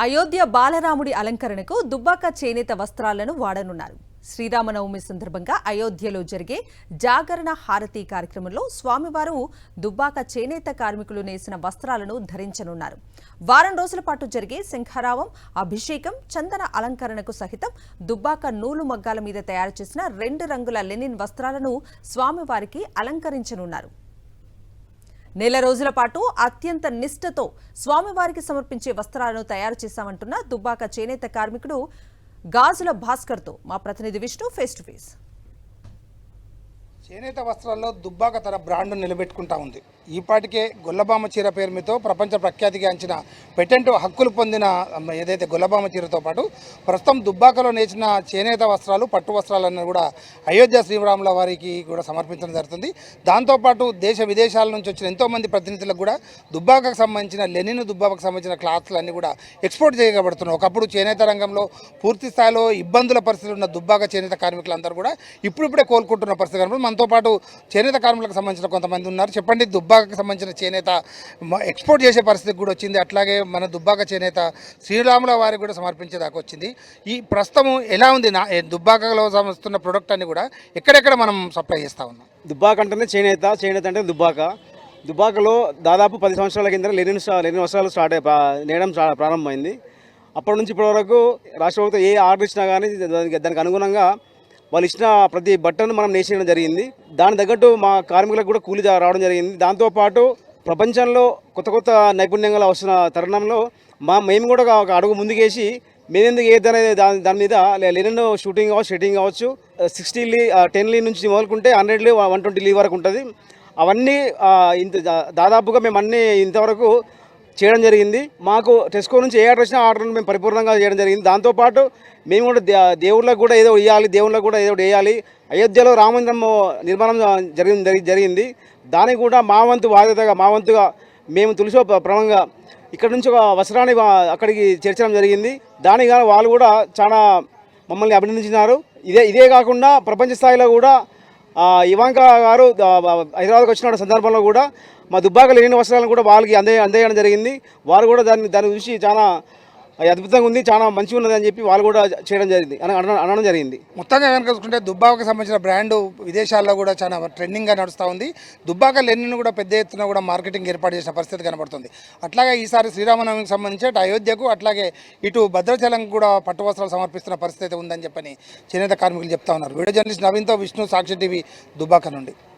అయోధ్య బాలరాముడి అలంకరణకు దుబ్బాక చేనేత వస్త్రాలను వాడనున్నారు. శ్రీరామనవమి సందర్భంగా అయోధ్యలో జరిగే జాగరణ హారతి కార్యక్రమంలో స్వామివారు దుబ్బాక చేనేత కార్మికులు నేసిన వస్త్రాలను ధరించనున్నారు. వారం రోజుల పాటు జరిగే శంఖారావం, అభిషేకం, చందన అలంకరణకు సహితం దుబ్బాక నూలు మగ్గాల మీద తయారు చేసిన 2 రంగుల లెనిన్ వస్త్రాలను స్వామివారికి అలంకరించనున్నారు. నెల రోజుల పాటు అత్యంత నిష్ఠతో స్వామివారికి సమర్పించే వస్త్రాలను తయారు చేశామంటున్న దుబ్బాక చేనేత కార్మికుడు గాజుల భాస్కర్తో మా ప్రతినిధి విష్ణు ఫేస్ టు ఫేస్. చేనేత వస్త్రాల్లో దుబ్బాక తన బ్రాండ్ను నిలబెట్టుకుంటా ఉంది. ఈపాటికే గొల్లబామ చీర పేరు మీతో ప్రపంచ ప్రఖ్యాతిగాంచిన పెటెంట్ హక్కులు పొందిన ఏదైతే గొల్లబామ చీరతో పాటు ప్రస్తుతం దుబ్బాకలో నేర్చిన చేనేత వస్త్రాలు, పట్టు వస్త్రాలన్నీ కూడా అయోధ్య శ్రీరాముల వారికి కూడా సమర్పించడం జరుగుతుంది. దాంతోపాటు దేశ విదేశాల నుంచి వచ్చిన ఎంతోమంది ప్రతినిధులకు కూడా దుబ్బాకకు సంబంధించిన లెనిన్, దుబ్బాకకు సంబంధించిన క్లాత్లు అన్నీ కూడా ఎక్స్పోర్ట్ చేయబడుతున్నాయి. ఒకప్పుడు చేనేత రంగంలో పూర్తి స్థాయిలో ఇబ్బందుల పరిస్థితులు ఉన్న దుబ్బాక చేనేత కార్మికులందరూ కూడా ఇప్పుడిప్పుడే కోలుకుంటున్న పరిస్థితి కనబడుతుంది. మనతో పాటు చేనేత కార్మికులకు సంబంధించిన కొంతమంది ఉన్నారు. చెప్పండి, దుబ్బాకకు సంబంధించిన చేనేత ఎక్స్పోర్ట్ చేసే పరిస్థితి కూడా వచ్చింది. అట్లాగే మన దుబ్బాక చేనేత శ్రీరాముల వారికి కూడా సమర్పించేదాకా వచ్చింది. ఈ ప్రస్తుతం ఎలా ఉంది? దుబ్బాకలో వస్తున్న ప్రొడక్ట్ అన్ని కూడా ఎక్కడెక్కడ మనం సప్లై చేస్తూ ఉన్నాం? దుబ్బాక అంటేనే చేనేత, చేనేత అంటే దుబ్బాక. దుబ్బాకలో దాదాపు 10 సంవత్సరాల కింద లెనిన్ వస్త్రాలు నేయడం ప్రారంభమైంది. అప్పటి నుంచి ఇప్పటి వరకు రాష్ట్ర ప్రభుత్వం ఏ ఆర్డర్ ఇచ్చినా కానీ దానికి అనుగుణంగా వాళ్ళు ఇచ్చిన ప్రతి బట్టను మనం నేసేయడం జరిగింది. దాని తగ్గట్టు మా కార్మికులకు కూడా కూలి రావడం జరిగింది. దాంతోపాటు ప్రపంచంలో కొత్త కొత్త నైపుణ్యంగా వస్తున్న తరుణంలో మేము కూడా ఒక అడుగు ముందుకేసి మేమెందుకు ఏదైనా దాని మీద లెనిన్ షూటింగ్ కావచ్చు, షెట్టింగ్ కావచ్చు, 10 లీ నుంచి మొదలుకుంటే 100 లీ 120 లీ వరకు ఉంటుంది. అవన్నీ దాదాపుగా మేము అన్నీ ఇంతవరకు చేయడం జరిగింది. మాకు టెస్కో నుంచి ఏ ఆర్డర్ వచ్చినా ఆర్డర్ను మేము పరిపూర్ణంగా చేయడం జరిగింది. దాంతోపాటు మేము కూడా దేవుళ్ళకు కూడా ఏదో ఇవ్వాలి, దేవుళ్ళకు కూడా ఏదో వేయాలి. అయోధ్యలో రామమందిరం నిర్మాణం జరిగింది. దానికి కూడా మా వంతు బాధ్యతగా, మా వంతుగా మేము తులసిప్రమంగా ఇక్కడ నుంచి ఒక వస్త్రాన్ని అక్కడికి చేర్చడం జరిగింది. దానికి కానీ వాళ్ళు కూడా చాలా మమ్మల్ని అభినందించినారు. ఇదే కాకుండా ప్రపంచ స్థాయిలో కూడా ఇవాంకా గారు హైదరాబాద్కి వచ్చిన సందర్భంలో కూడా మా దుబ్బాక లేని వస్త్రాలను కూడా వాళ్ళకి అందేయడం జరిగింది. వారు కూడా దాన్ని చూసి చాలా అద్భుతంగా ఉంది, చాలా మంచిగా ఉన్నది అని చెప్పి వాళ్ళు కూడా చేయడం జరిగింది, అనడం జరిగింది. మొత్తంగా కనుక చూసుకుంటే దుబ్బాకకు సంబంధించిన బ్రాండ్ విదేశాల్లో కూడా చాలా ట్రెండింగ్గా నడుస్తూ ఉంది. దుబ్బాక లెనిన్ కూడా పెద్ద ఎత్తున కూడా మార్కెటింగ్ ఏర్పాటు చేసిన పరిస్థితి కనబడుతుంది. అట్లాగే ఈసారి శ్రీరామనవమికి సంబంధించి అటు అయోధ్యకు అట్లాగే ఇటు భద్రాచలంకు కూడా పట్టు వస్త్రాలు సమర్పిస్తున్న పరిస్థితి ఉందని చెప్పని చేనేత కార్మికులు చెప్తా ఉన్నారు. వీడియో జర్నలిస్ట్ నవీన్తో విష్ణు, సాక్షి టీవీ, దుబ్బాక నుండి.